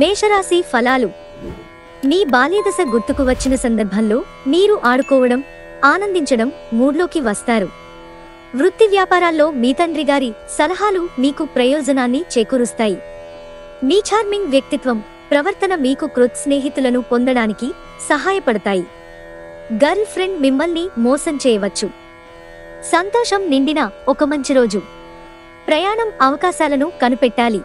మేషరాశి ఫలాలు. మీ బాల్యదశ గుర్తుకు వచ్చిన సందర్భంలో మీరు ఆడుకోవడం, ఆనందించడం మూడ్లోకి వస్తారు. వృత్తి వ్యాపారాల్లో మీ తండ్రి గారి సలహాలు మీకు ప్రయోజనాన్ని చేకూరుస్తాయి. మీ చార్మింగ్ వ్యక్తిత్వం, ప్రవర్తన మీకు క్రొత్త స్నేహితులను పొందడానికి సహాయపడతాయి. గర్ల్ ఫ్రెండ్ మిమ్మల్ని మోసం చేయవచ్చు. సంతోషం నిండిన ఒక మంచి రోజు. ప్రయాణం అవకాశాలను కనిపెట్టాలి.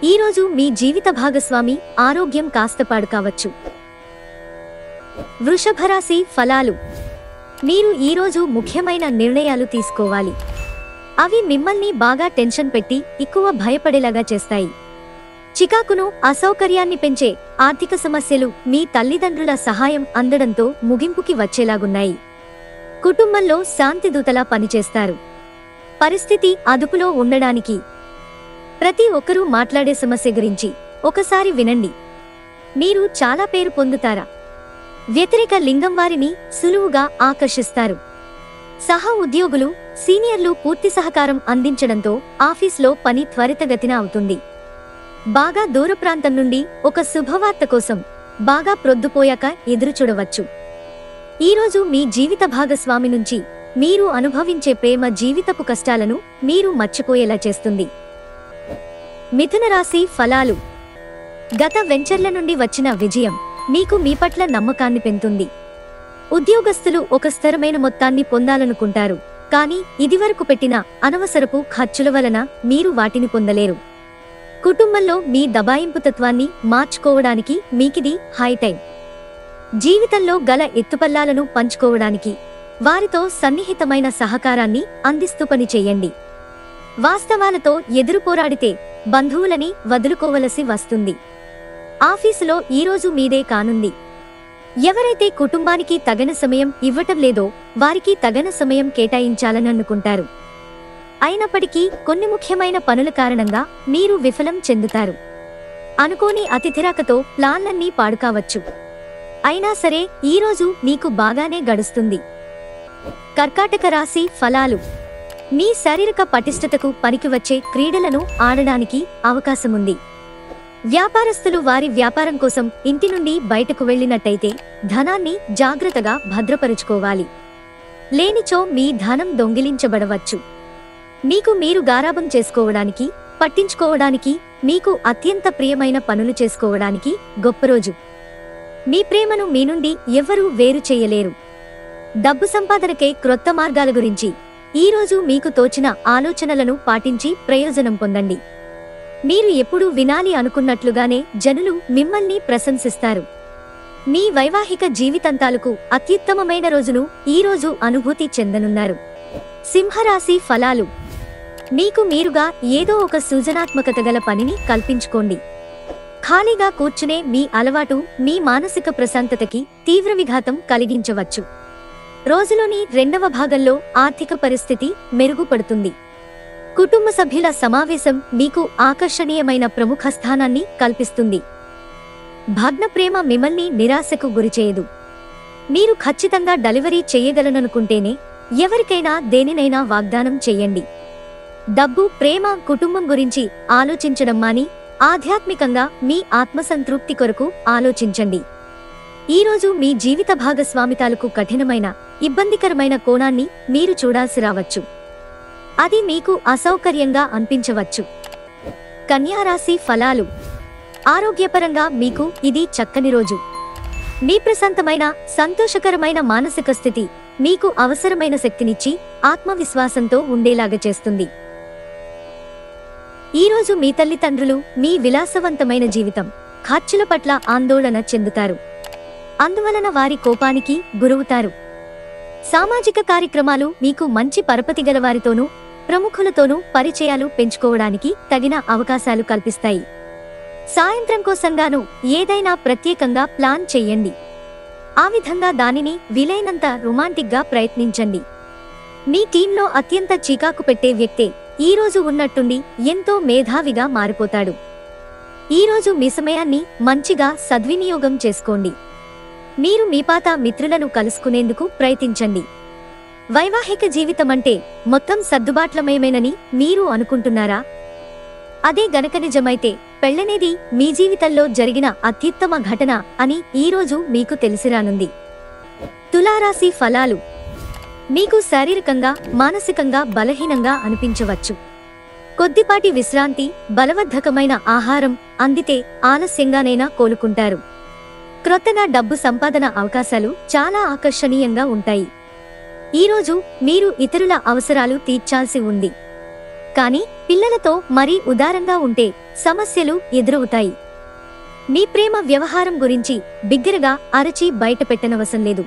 ఈరోజు మీ జీవిత భాగస్వామి ఆరోగ్యం కాస్త పాడు కావచ్చు. వృషభరాశి ఫలాలు. మీరు ఈరోజు ముఖ్యమైన నిర్ణయాలు తీసుకోవాలి. అవి మిమ్మల్ని బాగా టెన్షన్ పెట్టి ఎక్కువ భయపడేలాగా చేస్తాయి. చికాకును, అసౌకర్యాన్ని పెంచే ఆర్థిక సమస్యలు మీ తల్లిదండ్రుల సహాయం అందడంతో ముగింపుకి వచ్చేలాగున్నాయి. కుటుంబంలో శాంతిదూతలా పనిచేస్తారు. పరిస్థితి అదుపులో ఉండడానికి ప్రతి ఒక్కరూ మాట్లాడే సమస్య గురించి ఒకసారి వినండి. మీరు చాలా పేరు పొందుతారా? వ్యతిరేక లింగం వారిని సులువుగా ఆకర్షిస్తారు. సహ ఉద్యోగులు, సీనియర్లు పూర్తి సహకారం అందించడంతో ఆఫీస్లో పని త్వరితగతిన అవుతుంది. బాగా దూర ప్రాంతం నుండి ఒక శుభవార్త కోసం బాగా ప్రొద్దుపోయాక ఎదురుచూడవచ్చు. ఈరోజు మీ జీవిత భాగస్వామి నుంచి మీరు అనుభవించే ప్రేమ జీవితపు కష్టాలను మీరు మర్చిపోయేలా చేస్తుంది. మిథున రాశి ఫలాలు. గత వెంచర్ల నుండి వచ్చిన విజయం మీకు మీ పట్ల నమ్మకాన్ని పెంచుతుంది. ఉద్యోగస్తులు ఒక స్థిరమైన మొత్తాన్ని పొందాలనుకుంటారు, కానీ ఇదివరకు పెట్టిన అనవసరపు ఖర్చుల వలన మీరు వాటిని పొందలేరు. కుటుంబంలో మీ దబాయింపుతత్వాన్ని మార్చుకోవడానికి మీకిది హై టైం. జీవితంలో గల ఎత్తుపల్లాలను పంచుకోవడానికి వారితో సన్నిహితమైన సహకారాన్ని అందిస్తూ పని చేయండి. వాస్తవాలతో ఎదురు పోరాడితే బంధువులని వదులుకోవలసి వస్తుంది. ఆఫీసులో ఈరోజు మీదే కానుంది. ఎవరైతే కుటుంబానికి తగిన సమయం ఇవ్వటం లేదో వారికి తగిన సమయం కేటాయించాలని అనుకుంటారు. అయినప్పటికీ కొన్ని ముఖ్యమైన పనుల కారణంగా మీరు విఫలం చెందుతారు. అనుకోని అతిథిరాకతో ప్లాన్లన్నీ పాడుకావచ్చు. అయినా సరే ఈరోజు మీకు బాగానే గడుస్తుంది. కర్కాటక రాశి ఫలాలు. మీ శారీరక పటిష్టతకు పనికివచ్చే క్రీడలను ఆడడానికి అవకాశముంది. వ్యాపారస్తులు వారి వ్యాపారం కోసం ఇంటి నుండి బయటకు వెళ్లినట్టయితే ధనాన్ని జాగ్రత్తగా భద్రపరుచుకోవాలి. లేనిచో మీ ధనం దొంగిలించబడవచ్చు. మీకు మీరు గారాబం చేసుకోవడానికి, పట్టించుకోవడానికి, మీకు అత్యంత ప్రియమైన పనులు చేసుకోవడానికి గొప్ప రోజు. మీ ప్రేమను మీ నుండి ఎవ్వరూ వేరు చేయలేరు. డబ్బు సంపాదనకై క్రొత్త మార్గాల గురించి ఈరోజు మీకు తోచిన ఆలోచనలను పాటించి ప్రయోజనం పొందండి. మీరు ఎప్పుడూ వినాలి అనుకున్నట్లుగానే జనులు మిమ్మల్ని ప్రశంసిస్తారు. మీ వైవాహిక జీవితాంతాలకు అత్యుత్తమమైన రోజును ఈరోజు అనుభూతి చెందనున్నారు. సింహరాశి ఫలాలు. మీకు మీరుగా ఏదో ఒక సృజనాత్మకత గల పనిని కల్పించుకోండి. ఖాళీగా కూర్చునే మీ అలవాటు మీ మానసిక ప్రశాంతతకి తీవ్ర విఘాతం కలిగించవచ్చు. రోజులోని రెండవ భాగంలో ఆర్థిక పరిస్థితి మెరుగుపడుతుంది. కుటుంబ సభ్యుల సమావేశం మీకు ఆకర్షణీయమైన ప్రముఖ స్థానాన్ని కల్పిస్తుంది. భగ్న ప్రేమ మిమ్మల్ని నిరాశకు గురిచేయదు. మీరు ఖచ్చితంగా డెలివరీ చేయగలననుకుంటేనే ఎవరికైనా దేనినైనా వాగ్దానం చెయ్యండి. డబ్బు, ప్రేమ, కుటుంబం గురించి ఆలోచించడం మాని ఆధ్యాత్మికంగా మీ ఆత్మసంతృప్తి కొరకు ఆలోచించండి. ఈరోజు మీ జీవిత భాగస్వామితాలకు కఠినమైన, ఇబ్బందికరమైన కోణాన్ని మీరు చూడాల్సి రావచ్చు. అది మీకు అసౌకర్యంగా అనిపించవచ్చు. కన్యారాశి ఫలాలు. ఆరోగ్యపరంగా మీకు ఇది చక్కని రోజు. మీ ప్రశాంతమైన, సంతోషకరమైన మానసిక స్థితి మీకు అవసరమైన శక్తినిచ్చి ఆత్మవిశ్వాసంతో ఉండేలాగా చేస్తుంది. ఈరోజు మీ తల్లిదండ్రులు మీ విలాసవంతమైన జీవితం, ఖర్చుల పట్ల ఆందోళన చెందుతారు. అందువలన వారి కోపానికి గురవుతారు. సామాజిక కార్యక్రమాలు మీకు మంచి పరపతి గలవారితోనూ, ప్రముఖులతోనూ పరిచయాలు పెంచుకోవడానికి తగిన అవకాశాలు కల్పిస్తాయి. సాయంత్రం కోసంగాను ఏదైనా ప్రత్యేకంగా ప్లాన్ చెయ్యండి. ఆ విధంగా దానిని వీలైనంత రొమాంటిక్గా ప్రయత్నించండి. మీ టీంలో అత్యంత చికాకు పెట్టే వ్యక్తే ఈరోజు ఉన్నట్టుండి ఎంతో మేధావిగా మారిపోతాడు. ఈరోజు మీ సమయాన్ని మంచిగా సద్వినియోగం చేసుకోండి. మీరు మీ పాత మిత్రులను కలుసుకునేందుకు ప్రయత్నించండి. వైవాహిక జీవితమంటే మొత్తం సర్దుబాట్లమయమేనని మీరు అనుకుంటున్నారా? అదే గనక నిజమైతే పెళ్లనేది మీ జీవితంలో జరిగిన అత్యుత్తమ ఘటన అని ఈరోజు మీకు తెలిసిరానుంది. తులారాశి ఫలాలు. మీకు శారీరకంగా మానసికంగా బలహీనంగా అనిపించవచ్చు. కొద్దిపాటి విశ్రాంతి, బలవర్ధకమైన ఆహారం అందితే ఆలస్యంగానైనా కోలుకుంటారు. క్రొత్తగా డబ్బు సంపాదన అవకాశాలు చాలా ఆకర్షణీయంగా ఉంటాయి. ఈరోజు మీరు ఇతరుల అవసరాలు తీర్చాల్సి ఉంది. కానీ పిల్లలతో మరీ ఉదారంగా ఉంటే సమస్యలు ఎదురవుతాయి. మీ ప్రేమ వ్యవహారం గురించి బిగ్గరగా అరచి బయటపెట్టనవసరం లేదు.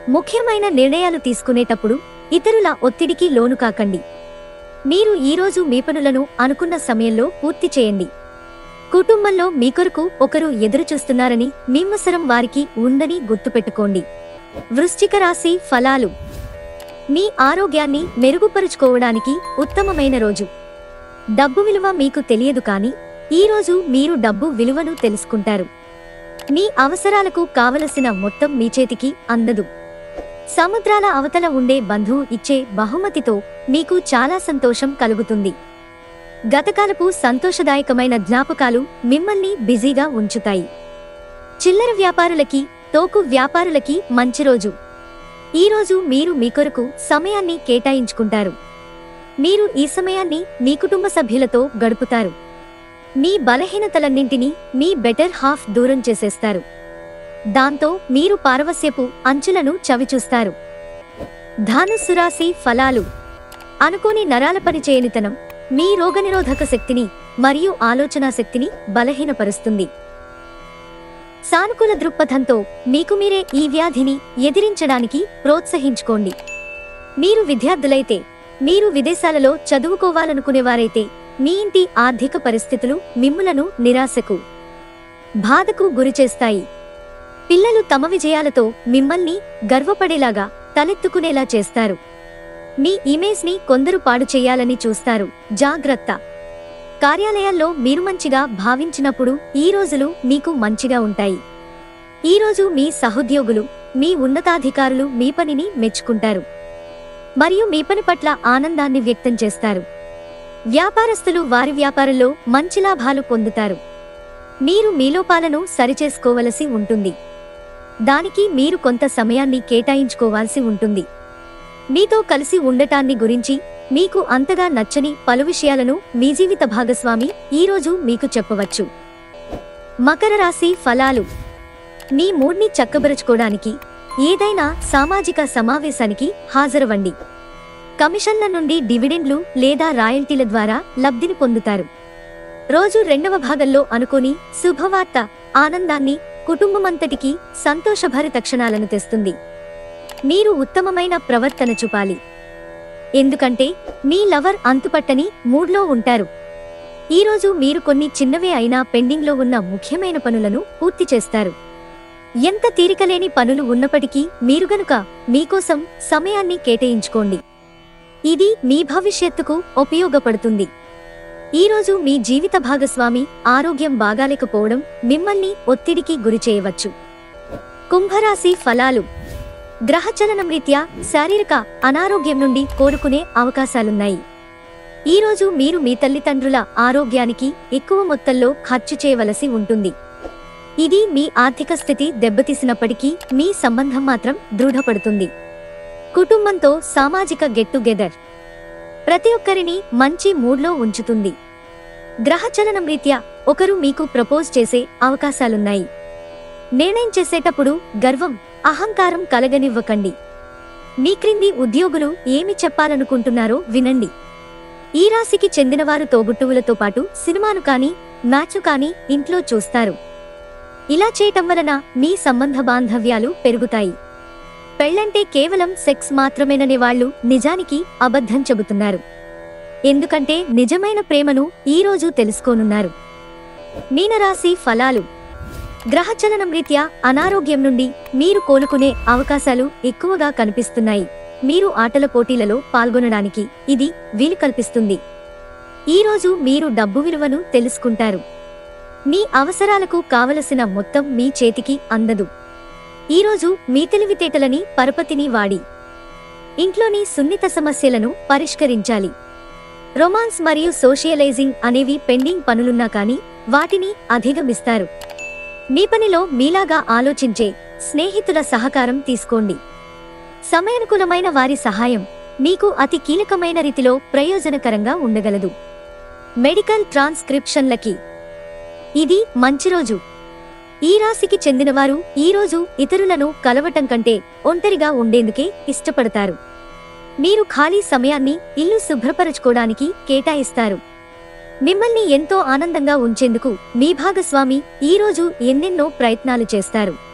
ముఖ్యమైన నిర్ణయాలు తీసుకునేటప్పుడు ఇతరుల ఒత్తిడికి లోను కాకండి. మీరు ఈరోజు మీ పనులను అనుకున్న సమయంలో పూర్తి చేయండి. కుటుంబంలో మీ కొరకు ఒకరు ఎదురుచూస్తున్నారని మీవసరం వారికి ఉందని గుర్తుపెట్టుకోండి. వృశ్చిక రాశి ఫలాలు. మీ ఆరోగ్యాన్ని మెరుగుపరుచుకోవడానికి ఉత్తమమైన రోజు. డబ్బు విలువ మీకు తెలియదు కానీ ఈరోజు మీరు డబ్బు విలువను తెలుసుకుంటారు. మీ అవసరాలకు కావలసిన మొత్తం మీ చేతికి అందదు. సముద్రాల అవతల ఉండే బంధువు ఇచ్చే బహుమతితో మీకు చాలా సంతోషం కలుగుతుంది. గతకాలపు సంతోషదాయకమైన జ్ఞాపకాలు మిమ్మల్ని బిజీగా ఉంచుతాయి. చిల్లర వ్యాపారులకి, తోకు వ్యాపారులకి మంచి రోజు. ఈరోజు మీరు మీ కొరకు సమయాన్ని కేటాయించుకుంటారు. మీరు ఈ సమయాన్ని మీ కుటుంబ సభ్యులతో గడుపుతారు. మీ బలహీనతలన్నింటినీ మీ బెటర్ హాఫ్ దూరం చేసేస్తారు. దాంతో మీరు పారవస్యపు అంచులను చవిచూస్తారు. ధనుస్సు రాశి ఫలాలు. అనుకోని నరాల పనిచేయనితనం మీ రోగనిరోధక శక్తిని మరియు ఆలోచనా శక్తిని బలహీనపరుస్తుంది. సానుకూల దృక్పథంతో మీకు మీరే ఈ వ్యాధిని ఎదిరించడానికి ప్రోత్సహించుకోండి. మీరు విద్యార్థులైతే, మీరు విదేశాలలో చదువుకోవాలనుకునేవారైతే మీ ఇంటి ఆర్థిక పరిస్థితులు మిమ్ములను నిరాశకు, బాధకు గురిచేస్తాయి. పిల్లలు తమ విజయాలతో మిమ్మల్ని గర్వపడేలాగా తలెత్తుకునేలా చేస్తారు. మీ ఇమేజ్ని కొందరు పాడు చేయాలని చూస్తారు. జాగ్రత్త. కార్యాలయాల్లో మీరు మంచిగా భావించినప్పుడు ఈ రోజులు మీకు మంచిగా ఉంటాయి. ఈరోజు మీ సహోద్యోగులు, మీ ఉన్నతాధికారులు మీ పనిని మెచ్చుకుంటారు మరియు మీ పని పట్ల ఆనందాన్ని వ్యక్తం చేస్తారు. వ్యాపారస్తులు వారి వ్యాపారంలో మంచి లాభాలు పొందుతారు. మీరు మీ లోపాలను సరిచేసుకోవలసి ఉంటుంది. దానికి మీరు కొంత సమయాన్ని కేటాయించుకోవాల్సి ఉంటుంది. మీతో కలిసి ఉండటాన్ని గురించి మీకు అంతగా నచ్చని పలు విషయాలను మీ జీవిత భాగస్వామి ఈరోజు మీకు చెప్పవచ్చు. మకర రాశి ఫలాలు. మీ మూడ్ని చక్కబరుచుకోవడానికి ఏదైనా సామాజిక సమావేశానికి హాజరవ్వండి. కమిషన్ల నుండి డివిడెండ్లు లేదా రాయల్టీల ద్వారా లబ్ధిని పొందుతారు. రోజు రెండవ భాగంలో అనుకోని శుభవార్త ఆనందాన్ని, కుటుంబమంతటికీ సంతోషభరిత క్షణాలను తెస్తుంది. మీరు ఉత్తమమైన ప్రవర్తన చూపాలి. ఎందుకంటే మీ లవర్ అంతుపట్టని మూడ్లో ఉంటారు. ఈరోజు మీరు కొన్ని చిన్నవే అయినా పెండింగ్లో ఉన్న ముఖ్యమైన పనులను పూర్తి చేస్తారు. ఎంత తీరికలేని పనులు ఉన్నప్పటికీ మీరు గనుక మీకోసం సమయాన్ని కేటాయించుకోండి. ఇది మీ భవిష్యత్తుకు ఉపయోగపడుతుంది. ఈరోజు మీ జీవిత భాగస్వామి ఆరోగ్యం బాగాలేకపోవడం మిమ్మల్ని ఒత్తిడికి గురిచేయవచ్చు. కుంభరాశి ఫలాలు. గ్రహచలనం రీత్యా శారీరక అనారోగ్యం నుండి కోలుకునే అవకాశాలున్నాయి. ఈరోజు మీరు మీ తల్లిదండ్రుల ఆరోగ్యానికి ఎక్కువ మొత్తంలో ఖర్చు చేయవలసి ఉంటుంది. ఇది మీ ఆర్థిక స్థితి దెబ్బతీసినప్పటికీ మీ సంబంధం మాత్రం దృఢపడుతుంది. కుటుంబంతో సామాజిక గెట్ టుగెదర్ ప్రతి ఒక్కరిని మంచి మూడ్లో ఉంచుతుంది. గ్రహచలనం రీత్యా ఒకరు మీకు ప్రపోజ్ చేసే అవకాశాలున్నాయి. నిర్ణయం చేసేటప్పుడు గర్వం, అహంకారం కలగనివ్వకండి. మీ క్రింది ఉద్యోగులు ఏమి చెప్పాలనుకుంటున్నారో వినండి. ఈ రాశికి చెందినవారు తోబుట్టువులతో పాటు సినిమాను కానీ, మ్యాచ్ కానీ ఇంట్లో చూస్తారు. ఇలా చేయటం వలన మీ సంబంధ బాంధవ్యాలు పెరుగుతాయి. పెళ్లంటే కేవలం సెక్స్ మాత్రమేననే వాళ్ళు నిజానికి అబద్ధం చెబుతున్నారు. ఎందుకంటే నిజమైన ప్రేమను ఈరోజు తెలుసుకోనున్నారు. మీనరాశి ఫలాలు. గ్రహచలనం రీత్యా అనారోగ్యం నుండి మీరు కోలుకునే అవకాశాలు ఎక్కువగా కనిపిస్తున్నాయి. మీరు ఆటల పోటీలలో పాల్గొనడానికి ఇది వీలు కల్పిస్తుంది. ఈరోజు మీరు డబ్బు విలువను తెలుసుకుంటారు. మీ అవసరాలకు కావలసిన మొత్తం మీ చేతికి అందదు. ఈరోజు మీ తెలివితేటలని పరపతిని వాడి ఇంట్లోని సున్నిత సమస్యలను పరిష్కరించాలి. రొమాన్స్ మరియు సోషియలైజింగ్ అనేవి పెండింగ్ పనులున్నా కానీ వాటిని అధిగమిస్తారు. మీ పనిలో మీలాగా ఆలోచించే స్నేహితుల సహకారం తీసుకోండి. సమయానుకూలమైన వారి సహాయం మీకు అతి కీలకమైన రీతిలో ప్రయోజనకరంగా ఉండగలదు. మెడికల్ ట్రాన్స్క్రిప్షన్లకి ఇది మంచి రోజు. ఈ రాశికి చెందినవారు ఈరోజు ఇతరులను కలవటం కంటే ఒంటరిగా ఉండేందుకే ఇష్టపడతారు. మీరు ఖాళీ సమయాన్ని ఇల్లు శుభ్రపరచుకోవడానికి కేటాయిస్తారు. మిమ్మల్ని ఎంతో ఆనందంగా ఉంచేందుకు మీ భాగస్వామి ఈరోజు ఎన్నెన్నో ప్రయత్నాలు చేస్తారు.